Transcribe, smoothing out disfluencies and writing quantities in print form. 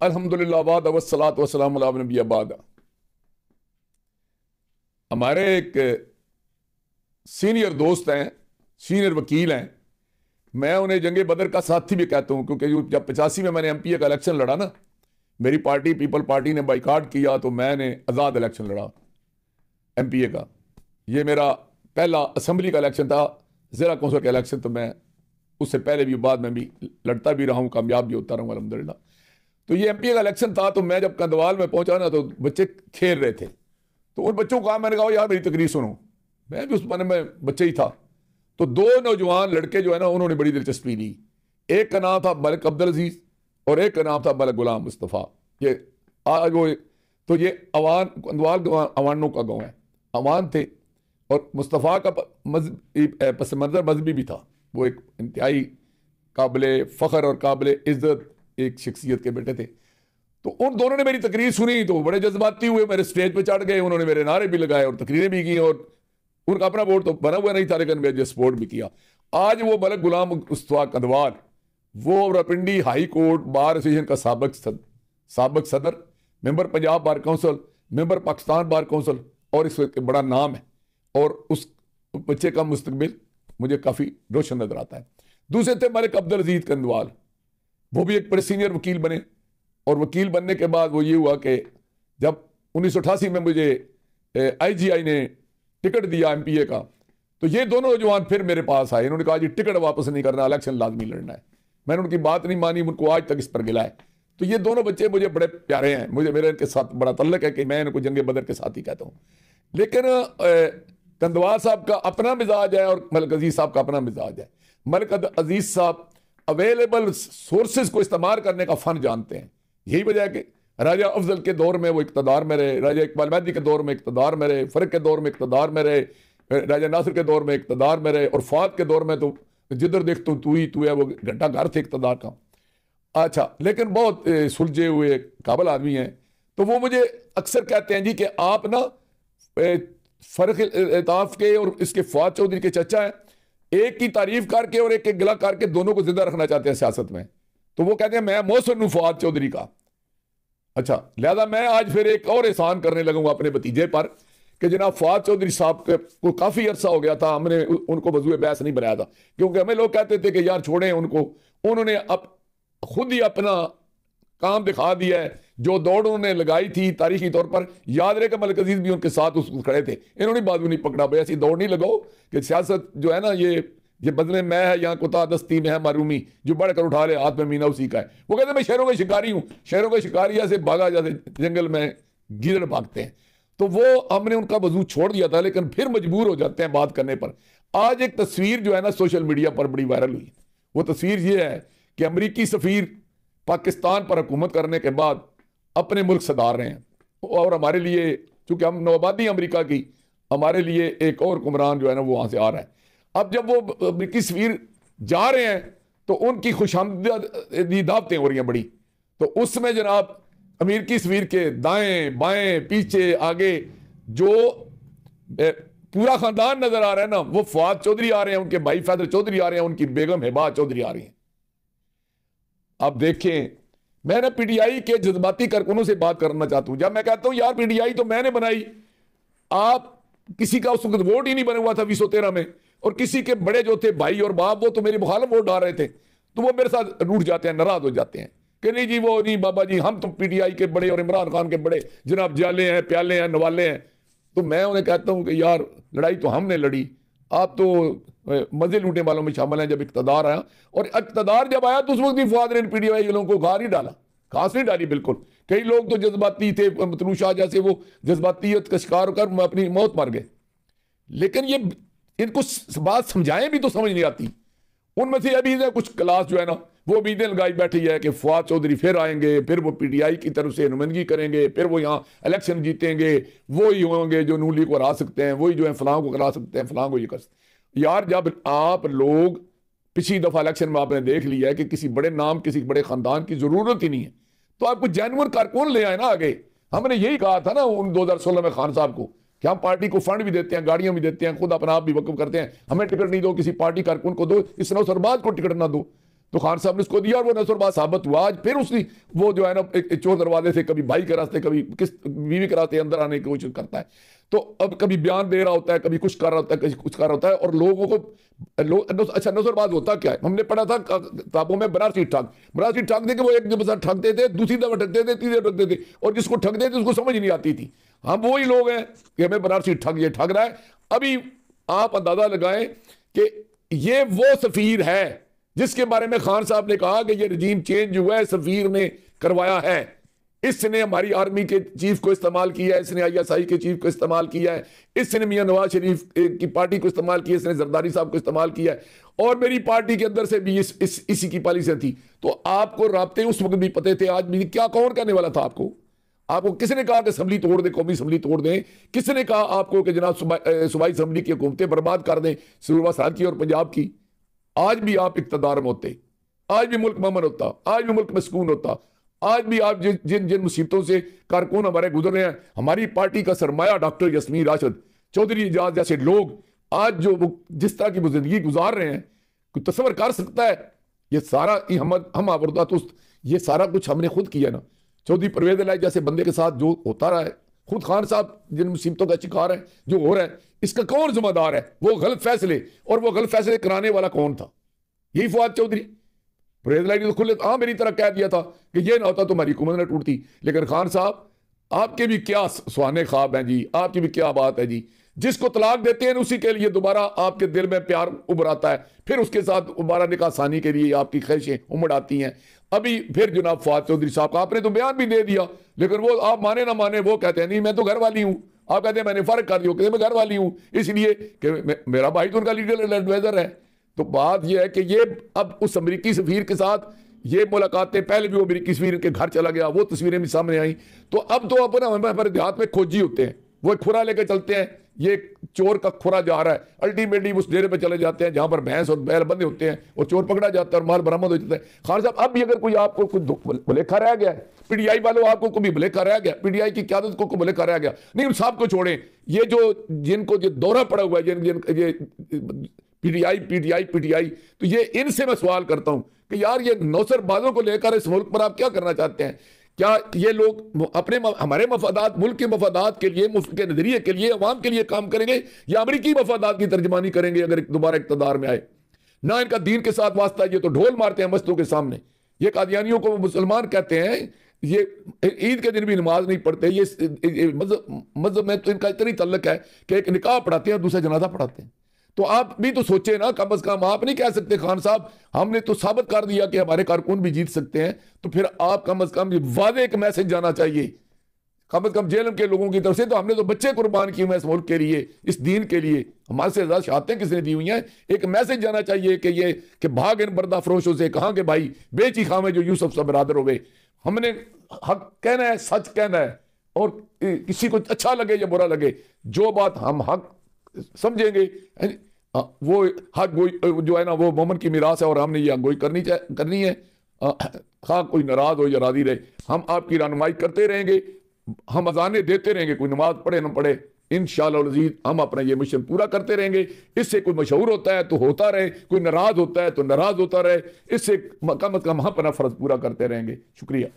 अल्हम्दुलिल्लाह बाद वस्सलातु वस्सलामु अला नबी बाद। हमारे एक सीनियर दोस्त हैं, सीनियर वकील हैं, मैं उन्हें जंगे बदर का साथी भी कहता हूं, क्योंकि जब 85 में मैंने एमपीए का इलेक्शन लड़ा ना, मेरी पार्टी पीपल पार्टी ने बाइकाट किया तो मैंने आज़ाद इलेक्शन लड़ा एमपीए का। ये मेरा पहला असम्बली का इलेक्शन था, ज़िला कौंसिल का इलेक्शन, तो मैं उससे पहले भी बाद में भी लड़ता भी रहा हूँ, कामयाब भी होता रहूँ अल्हम्दुलिल्लाह। तो ये एमपीए का इलेक्शन था, तो मैं जब कंदवाल में पहुंचा ना तो बच्चे खेल रहे थे, तो उन बच्चों को कहा, मैंने कहा यार मेरी तकरीर सुनो, मैं भी उस महीने में बच्चे ही था। तो दो नौजवान लड़के जो है ना उन्होंने बड़ी दिलचस्पी ली। एक का नाम था मलिक अब्दुल अजीज और एक का नाम था मलिक गुलाम मुस्तफ़ा। ये आज वो, तो ये अवान कंदवाल अवानों का गाँव है, अवान थे, और मुस्तफ़ा का पस मंज़र मजहबी भी था। वो एक इंतहाई काबिल फ़ख्र और काबिल इज़्ज़त एक शख्सियत के बेटे थे। तो उन दोनों ने मेरी तकरीर सुनी तो बड़े जज्बाती हुए, मेरे स्टेज पे चढ़ गए, उन्होंने मेरे नारे भी लगाए और तकरीरें भी की, और उनका अपना बोर्ड तो बना हुआ नहीं था, लेकिन मुझे सपोर्ट भी किया। आज वो मलिक गुलाम मुस्तफ़ा कंदवाल, वो Rawalpindi high court bar association का साबिक सदर, member Punjab bar council, member Pakistan bar council, और इस बड़ा नाम है, और उस बच्चे का मुस्तकबिल मुझे काफ़ी रोशन नजर आता है। दूसरे थे मलिक अब्दुल अजीज कंदवाल, वो भी एक बड़े सीनियर वकील बने, और वकील बनने के बाद वो ये हुआ कि जब 1988 में मुझे आईजीआई ने टिकट दिया एमपीए का, तो ये दोनों नौजवान फिर मेरे पास आए। इन्होंने कहा जी टिकट वापस नहीं करना, इलेक्शन लाजमी लड़ना है। मैंने उनकी बात नहीं मानी, उनको आज तक इस पर गिला है। तो ये दोनों बच्चे मुझे बड़े प्यारे हैं, मुझे मेरे इनके साथ बड़ा तल्लक है कि मैं इनको जंगे बदर के साथ ही कहता हूँ। लेकिन कंदवाल साहब का अपना मिजाज है और मलिक अजीज साहब का अपना मिजाज है। मलिक अजीज साहब अवेलेबल सोर्सेज को इस्तेमाल करने का फन जानते हैं। यही वजह है कि राजा अफजल के दौर में वो इक़्तिदार में रहे, राजा इकबाल मैदी के दौर में इक़्तिदार में रहे, फरक के दौर में इक़्तिदार में रहे, राजा नासिर के दौर में इक़्तिदार में रहे, और फात के दौर में तो जिधर देख तू ही है, वो घंटा घर थे इक़्तिदार का। अच्छा, लेकिन बहुत सुलझे हुए काबिल आदमी हैं। तो वो मुझे अक्सर कहते हैं जी कि आप ना फर्क इताफ के और इसके फवाद चौधरी के चचा हैं, एक की तारीफ करके और एक के गिला करके दोनों को जिंदा रखना चाहते हैं सियासत में। तो वो कहते हैं मैं मोहसिन हूं फवाद चौधरी का। अच्छा, लिहाजा मैं आज फिर एक और एहसान करने लगूंगा अपने भतीजे पर कि जनाब फवाद चौधरी साहब को काफ़ी अरसा हो गया था, हमने उनको वज़ूए बहस नहीं बनाया था, क्योंकि हमें लोग कहते थे कि यार छोड़ें उनको। उन्होंने अब खुद ही अपना काम दिखा दिया है। जो दौड़ उन्होंने लगाई थी तारीखी तौर पर, याद रहे कि मलिक अजीज भी उनके साथ उस खड़े थे, इन्होंने बाजू नहीं पकड़ा। भाई ऐसी दौड़ नहीं लगाओ कि सियासत जो है ना ये बदले मैं है यहाँ कुत्ता दस्ती में है मारूमी, जो बढ़कर उठा ले हाथ में मीना उसी का है। वो कहते हैं मैं शहरों का शिकारी हूँ, शहरों के शिकारी ऐसे भागा जैसे जंगल में गीदड़ भागते हैं। तो वो हमने उनका वजू छोड़ दिया था, लेकिन फिर मजबूर हो जाते हैं बात करने पर। आज एक तस्वीर जो है ना सोशल मीडिया पर बड़ी वायरल हुई, वो तस्वीर ये है कि अमरीकी सफीर पाकिस्तान पर हुकूमत करने के बाद अपने मुल्क सदार रहे हैं, और हमारे लिए चूंकि हम नौआबादी अमेरिका की, हमारे लिए एक और हुक्मरान जो है ना वो वहां से आ रहा है। अब जब वो अमरीकी सफीर जा रहे हैं तो उनकी खुशामदी दावतें हो रही हैं बड़ी। तो उसमें जनाब अमरीकी सफीर के दाएं बाएं पीछे आगे जो पूरा खानदान नजर आ रहा है ना, वो फवाद चौधरी आ रहे हैं, उनके भाई फैदर चौधरी आ रहे हैं, उनकी बेगम हिबा चौधरी आ रही हैं। अब देखें, मैं ना पीटीआई के जज्बाती कारकुनों से बात करना चाहता हूं। जब मैं कहता हूं यार पीटीआई तो मैंने बनाई, आप किसी का उस वक्त वोट ही नहीं बना हुआ था 2013 में, और किसी के बड़े जो थे भाई और बाप वो तो मेरे मुखालिफ वोट डाल रहे थे, तो वो मेरे साथ रूठ जाते हैं, नाराज हो जाते हैं कि नहीं जी वो नहीं बाबा जी, हम तो पीटीआई के बड़े और इमरान खान के बड़े जनाब जाले हैं, प्याले हैं, नवाले हैं। तो मैं उन्हें कहता हूं कि यार लड़ाई तो हमने लड़ी, आप तो मजे लूटने वालों में शामिल हैं। जब इक़्तिदार आया, और इक़्तिदार जब आया तो उस वक्त भी फवाद ने पीटीआई लोगों को घास नहीं डाला, घास नहीं डाली बिल्कुल। कई लोग तो जज्बाती थे, मतलू शाह जैसे, वो जज्बातियत का शिकार होकर अपनी मौत मार गए। लेकिन ये इनको बात समझाएं भी तो समझ नहीं आती। उनमें से अभी कुछ क्लास जो है ना वो उम्मीदें लगाई बैठी है कि फवाद चौधरी फिर आएंगे, फिर वो पीटीआई की तरफ से नुमाइंदगी करेंगे, फिर वो यहाँ इलेक्शन जीतेंगे, वही होंगे जो नून लीग को हरा सकते हैं, वही जो है फलां को करा सकते हैं, फलां को ये कर सकते हैं। यार जब आप लोग पिछली दफा इलेक्शन में आपने देख लिया है कि किसी बड़े नाम किसी बड़े खानदान की जरूरत ही नहीं है, तो आपको जेन्युइन कारकुन ले आए ना आगे। हमने यही कहा था ना उन 2016 में खान साहब को कि हम पार्टी को फंड भी देते हैं, गाड़ियां भी देते हैं, खुद अपना आप भी वक्फ करते हैं, हमें टिकट नहीं दो, किसी पार्टी कारकुन को दो, इस नौसरबाज को टिकट ना दो। तो खान साहब ने उसको दिया और वो नसरबाज साबित हुआ। आज फिर उसने वो जो है ना एक चोर दरवाजे से कभी भाई के रास्ते कभी किस बीवी के रास्ते अंदर आने की कोशिश करता है। तो अब कभी बयान दे रहा होता है, कभी कुछ कर रहा होता है, कभी कुछ कर रहा होता है, और लोगों को अच्छा नसरबाज होता क्या है, हमने पढ़ा था किताबों में, बनारसी ठग दे के वो एक दफा ठगते थे, दूसरी दफा ठगते थे, तीसरी दफा ठगते थे, और जिसको ठगते थे उसको समझ नहीं आती थी। हम वही लोग हैं कि हमें बनारसी ठग ये ठग रहा है। अभी आप अंदाजा लगाएं कि ये वो सफीर है जिसके बारे में खान साहब ने कहा कि ये रजीम चेंज हुआ है, सफीर ने करवाया है, इसने हमारी आर्मी के चीफ को इस्तेमाल किया है, इसने ISI के चीफ को इस्तेमाल किया है, इसने मियां नवाज शरीफ की पार्टी को इस्तेमाल किया, इसने जरदारी साहब को इस्तेमाल किया है, और मेरी पार्टी के अंदर से भी इसी की पॉलिसी थी। तो आपको राब्ते उस वक्त भी पते थे, आज भी क्या कौन करने वाला था आपको किसने कहा कि असम्बली तोड़ दें, कौमी असम्बली तोड़ दें? किसने कहा आपको कि जनाब सूबाई असम्बली की हुकूमतें बर्बाद कर दें, सूबा साद की और पंजाब की? आज भी आप इक़्तिदार में होते, आज भी मुल्क ममन होता, आज भी मुल्क में सुकून होता, आज भी आप जिन मुसीबतों से कारकुन हमारे गुजर रहे हैं, हमारी पार्टी का सरमाया डॉक्टर यास्मीन राशिद, चौधरी एजाज जैसे लोग आज जो जिस तरह की वो जिंदगी गुजार रहे हैं, कोई तस्वर कर सकता है? ये सारा हम आवर्दा तो ये सारा कुछ हमने खुद किया ना। चौधरी परवेज इलाही जैसे बंदे के साथ जो होता रहा है, खुद खान साहब जिन मुसीबतों का शिकार है, जो हो रहा है, इसका कौन जिम्मेदार है? वो गलत फैसले, और वो गलत फैसले कराने वाला कौन था? यही फवाद चौधरी। परवेज इलाही ने तो खुले मेरी तरह कह दिया था कि ये ना होता तो हमारी हुकूमत न टूटती। लेकिन खान साहब आपके भी क्या सुहाने ख्वाब हैं जी, आपकी भी क्या बात है जी। जिसको तलाक देते हैं उसी के लिए दोबारा आपके दिल में प्यार उभर आता है, फिर उसके साथ दोबारा निकाह सानी के लिए आपकी ख्वाहिशें उमड़ आती हैं। अभी फिर जनाब फवाद चौधरी साहब का आपने तो बयान भी दे दिया, लेकिन वो आप माने ना माने वो कहते हैं नहीं मैं तो घर वाली हूं। आप कहते हैं मैंने फर्क कर दिया, कहते मैं घर वाली हूं इसलिए कि मेरा भाई तो उनका लीगल एडवाइजर है। तो बात यह है कि ये अब उस अमरीकी सफीर के साथ ये मुलाकातें, पहले भी वो अमरीकी सफीर के घर चला गया, वो तस्वीरें भी सामने आई। तो अब तो अपना हमारे देहात में खोजी होते हैं, वो एक खुरा लेकर चलते हैं, ये चोर का खुरा जा रहा है, अल्टीमेटली उस डेरे पे चले जाते हैं जहां पर भैंस और बैल बंधे होते हैं, और चोर पकड़ा जाता है और माल बरामद हो जाता है। खान साहब अब भी अगर कोई आपको कुछ भुलेखा रह गया, PTI वालों आपको कोई भुलेखा रह गया, PTI की क्यादत को भुलेखा रह गया, नहीं उन साहब को छोड़ें। ये जो जिनको ये दौरा पड़ा हुआ है, PTI, तो ये इनसे मैं सवाल करता हूं कि यार ये नौसरबाजों को लेकर इस मुल्क पर आप क्या करना चाहते हैं? क्या ये लोग अपने हमारे मफादात, मुल्क के मफादात के लिए, मुल्क के नजरिए के लिए, अवाम के लिए काम करेंगे, या अमरीकी मफादात की तर्जमानी करेंगे अगर दोबारा इक़्तिदार में आए? ना इनका दीन के साथ वास्ता, ये तो ढोल मारते हैं मस्तों के सामने। ये कादियानियों को मुसलमान कहते हैं, ये ईद के दिन भी नमाज नहीं पढ़ते, ये मजहब में तो इनका इतना ही तल्लक है कि एक निकाह पढ़ाते हैं और दूसरा जनाजा पढ़ाते हैं। तो आप भी तो सोचे ना, कम से कम आप नहीं कह सकते खान साहब हमने तो साबित कर दिया कि हमारे कारकुन भी जीत सकते हैं, तो फिर आप कम से कम वादे एक मैसेज जाना चाहिए कम से कम जेलम के लोगों की तरफ से। तो हमने तो बच्चे कुर्बान किए हुए इस मुल्क के लिए, इस दीन के लिए, हमारे से ज्यादा शहादतें किसने दी हुई हैं। एक मैसेज जाना चाहिए कि ये कि भाग इन पर्दा फरोशों से, कहा कि भाई बेची खामे जो यूसुफ सब बरादर हो गए। हमने हक कहना है, सच कहना है, और किसी को अच्छा लगे या बुरा लगे, जो बात हम हक समझेंगे वो हक गोई जो है ना, वो मोमन की मिरास है, और हमने ये गोई करनी है। खा कोई नाराज हो या राजी रहे, हम आपकी रहनुमाई करते रहेंगे, हम अजाने देते रहेंगे, कोई नमाज पढ़े ना पढ़े, इंशाअल्लाह अज़ीज़ हम अपना ये मिशन पूरा करते रहेंगे। इससे कोई मशहूर होता है तो होता रहे, कोई नाराज होता है तो नाराज होता रहे, इससे कम से कम हम अपना फर्ज पूरा करते रहेंगे। शुक्रिया।